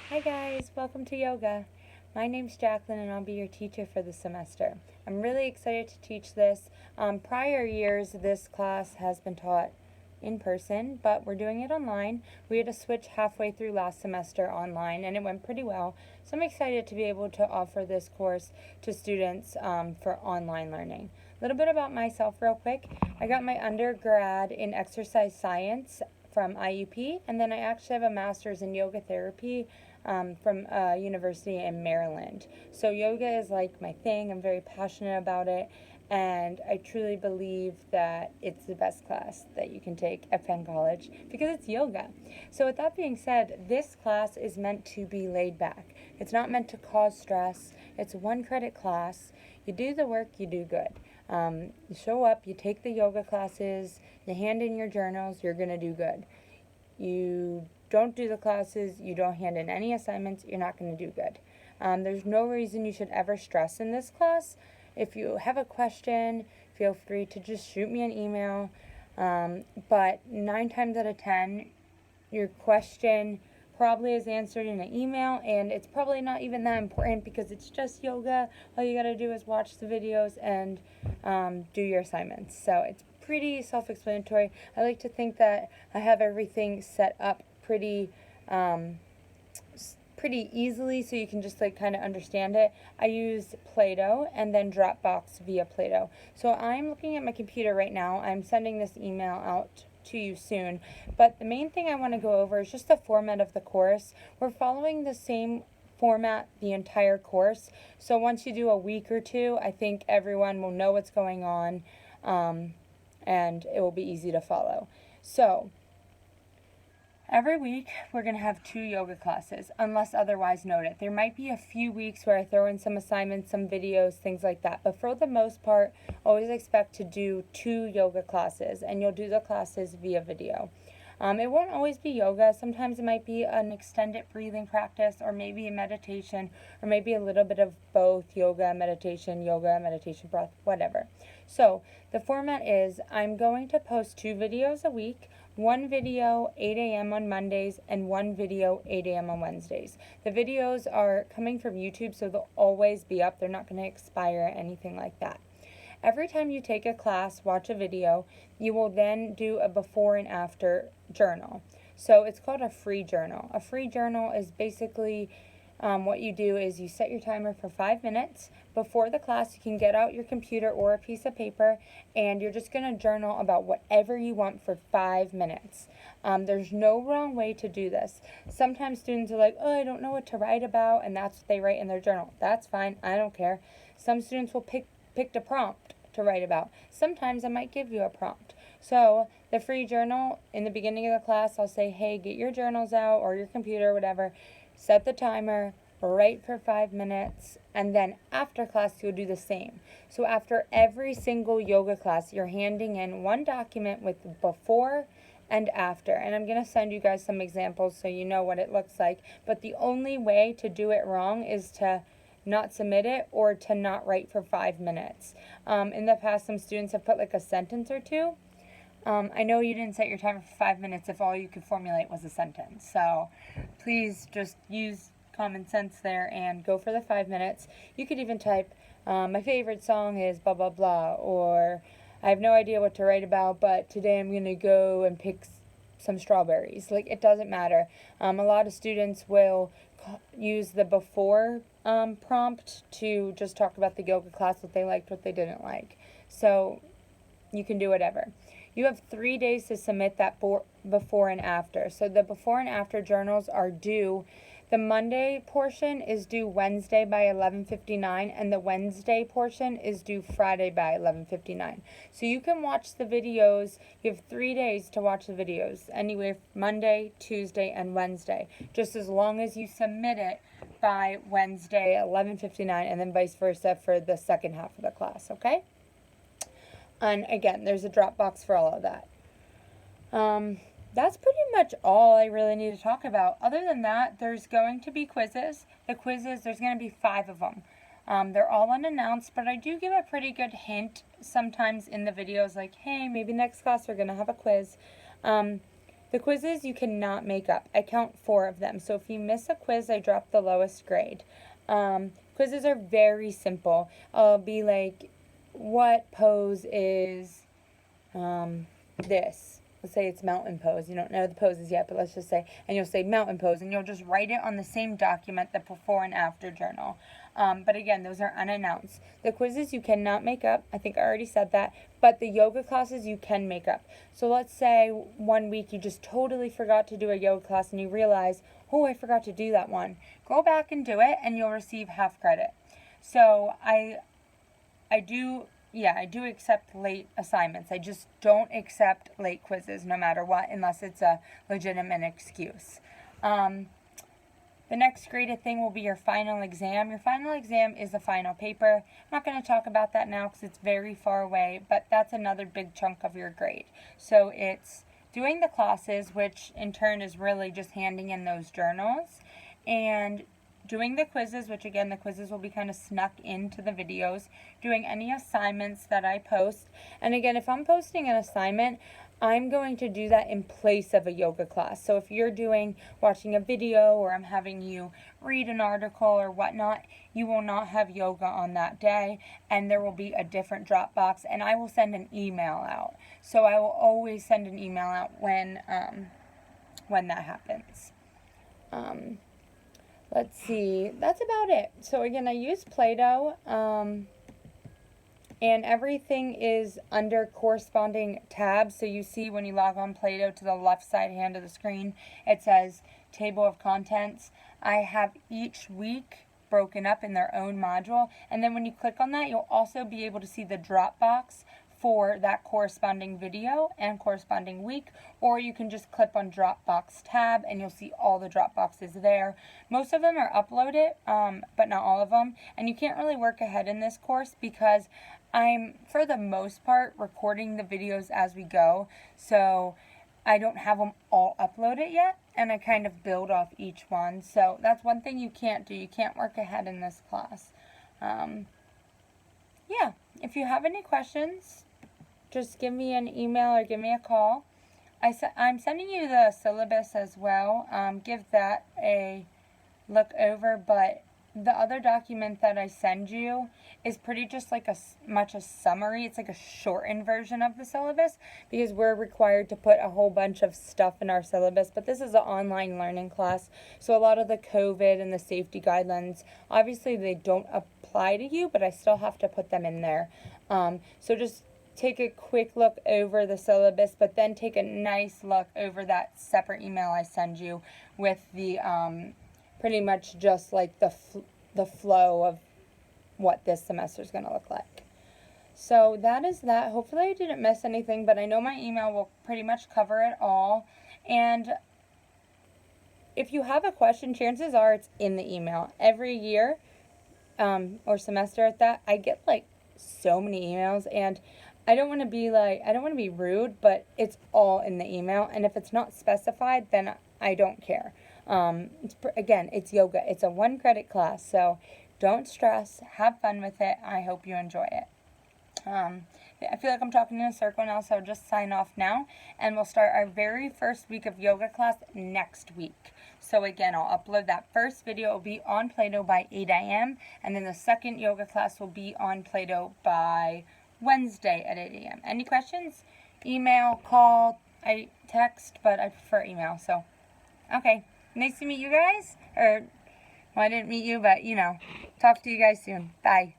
Hi guys, welcome to yoga. My name's Jacqueline and I'll be your teacher for the semester. I'm really excited to teach this. Prior years this class has been taught in person, but we're doing it online. We had to switch halfway through last semester online and it went pretty well. So I'm excited to be able to offer this course to students for online learning. A little bit about myself real quick. I got my undergrad in exercise science from IUP, and then I actually have a master's in yoga therapy from a university in Maryland. So yoga is like my thing. I'm very passionate about it, and I truly believe that it's the best class that you can take at Penn College because it's yoga. So with that being said, this class is meant to be laid back. It's not meant to cause stress. It's a 1 credit class. You do the work, you do good. You show up, you take the yoga classes, you hand in your journals, you're going to do good. You don't do the classes, you don't hand in any assignments, you're not going to do good. There's no reason you should ever stress in this class. If you have a question, feel free to just shoot me an email. But 9 times out of 10, your question probably is answered in an email, and it's probably not even that important because it's just yoga. All you gotta do is watch the videos and do your assignments. So it's pretty self-explanatory. I like to think that I have everything set up um, pretty easily so you can just like kind of understand it. I use Play-Doh and then Dropbox via Play-Doh. So I'm looking at my computer right now. I'm sending this email out to you soon, but the main thing I want to go over is just the format of the course. We're following the same format the entire course, so once you do a week or two, I think everyone will know what's going on, and it will be easy to follow. So every week, we're going to have 2 yoga classes, unless otherwise noted. There might be a few weeks where I throw in some assignments, some videos, things like that. But for the most part, always expect to do 2 yoga classes, and you'll do the classes via video. It won't always be yoga. Sometimes it might be an extended breathing practice, or maybe a meditation, or maybe a little bit of both yoga, meditation, breath, whatever. So the format is I'm going to post 2 videos a week. 1 video 8 a.m. on Mondays and 1 video 8 a.m. on Wednesdays. The videos are coming from YouTube, so they'll always be up. They're not going to expire or anything like that. Every time you take a class, watch a video, you will then do a before and after journal. So it's called a free journal. A free journal is basically what you do is you set your timer for 5 minutes. Before the class, you can get out your computer or a piece of paper, and you're just going to journal about whatever you want for 5 minutes. There's no wrong way to do this. Sometimes students are like, oh, I don't know what to write about, and that's what they write in their journal. That's fine. I don't care. Some students will pick a prompt to write about. Sometimes I might give you a prompt. So the free journal, in the beginning of the class, I'll say, hey, get your journals out or your computer, whatever. Set the timer, write for 5 minutes, and then after class you'll do the same. So after every single yoga class, you're handing in 1 document with before and after. And I'm going to send you guys some examples so you know what it looks like. But the only way to do it wrong is to not submit it or to not write for 5 minutes. In the past, some students have put like a sentence or two. I know you didn't set your timer for 5 minutes if all you could formulate was a sentence. So please just use common sense there and go for the 5 minutes. You could even type, my favorite song is blah, blah, blah, or I have no idea what to write about, but today I'm going to go and pick some strawberries. Like, it doesn't matter. A lot of students will use the before prompt to just talk about the yoga class, what they liked, what they didn't like. So you can do whatever. You have 3 days to submit that before and after. So the before and after journals are due. The Monday portion is due Wednesday by 11:59, and the Wednesday portion is due Friday by 11:59. So you can watch the videos. You have 3 days to watch the videos, anywhere Monday, Tuesday, and Wednesday, just as long as you submit it by Wednesday 11:59, and then vice versa for the second half of the class, okay? And again, there's a Dropbox for all of that. That's pretty much all I really need to talk about. Other than that, there's going to be quizzes. The quizzes, there's going to be 5 of them. They're all unannounced, but I do give a pretty good hint sometimes in the videos, like, hey, maybe next class we're going to have a quiz. The quizzes you cannot make up. I count 4 of them. So if you miss a quiz, I drop the lowest grade. Quizzes are very simple. I'll be like, what pose is this? Let's say it's mountain pose. You don't know the poses yet, but let's just say, and you'll say mountain pose, and you'll just write it on the same document, the before and after journal. But again, those are unannounced. The quizzes you cannot make up. I think I already said that. But the yoga classes you can make up. So let's say one week you just totally forgot to do a yoga class and you realize, oh, I forgot to do that one. Go back and do it and you'll receive half credit. So I do accept late assignments. I just don't accept late quizzes no matter what, unless it's a legitimate excuse. The next graded thing will be your final exam. Your final exam is the final paper. I'm not going to talk about that now because it's very far away, but that's another big chunk of your grade. So it's doing the classes, which in turn is really just handing in those journals, and doing the quizzes, which again, the quizzes will be kind of snuck into the videos, doing any assignments that I post. And again, if I'm posting an assignment, I'm going to do that in place of a yoga class. So if you're watching a video or I'm having you read an article or whatnot, you will not have yoga on that day, and there will be a different Dropbox, and I will send an email out. So I will always send an email out when that happens. Let's see, that's about it. So again, I use Play-Doh, and everything is under corresponding tabs. So you see when you log on Play-Doh, to the left side hand of the screen, it says table of contents. I have each week broken up in their own module, and then when you click on that, you'll also be able to see the Dropbox for that corresponding video and corresponding week, or you can just click on Dropbox tab and you'll see all the Dropboxes there. Most of them are uploaded, but not all of them, and you can't really work ahead in this course because I'm, for the most part, recording the videos as we go, so I don't have them all uploaded yet, and I kind of build off each one. So that's one thing you can't do. You can't work ahead in this class. Yeah, if you have any questions, just give me an email or give me a call. I'm sending you the syllabus as well. Give that a look over, but the other document that I send you is pretty just like much a summary. It's like a shortened version of the syllabus because we're required to put a whole bunch of stuff in our syllabus, but this is an online learning class, so a lot of the COVID and the safety guidelines, obviously they don't apply to you, but I still have to put them in there. So just take a quick look over the syllabus, but then take a nice look over that separate email I send you with the pretty much just like the flow of what this semester is going to look like. So that is that. Hopefully I didn't miss anything, but I know my email will pretty much cover it all. And if you have a question, chances are it's in the email. Every year or semester at that, I get like so many emails, and I don't want to be rude, but it's all in the email, and if it's not specified, then I don't care. Again, it's yoga. It's a 1 credit class, so don't stress. Have fun with it. I hope you enjoy it. I feel like I'm talking in a circle now, so I'll just sign off now, and we'll start our very first week of yoga class next week. So again, I'll upload that first video. It will be on Play-Doh by 8 a.m., and then the second yoga class will be on Play-Doh by Wednesday at 8 a.m. Any questions? Email, call, I text, but I prefer email, so okay. Nice to meet you guys. Well, I didn't meet you, but, talk to you guys soon. Bye.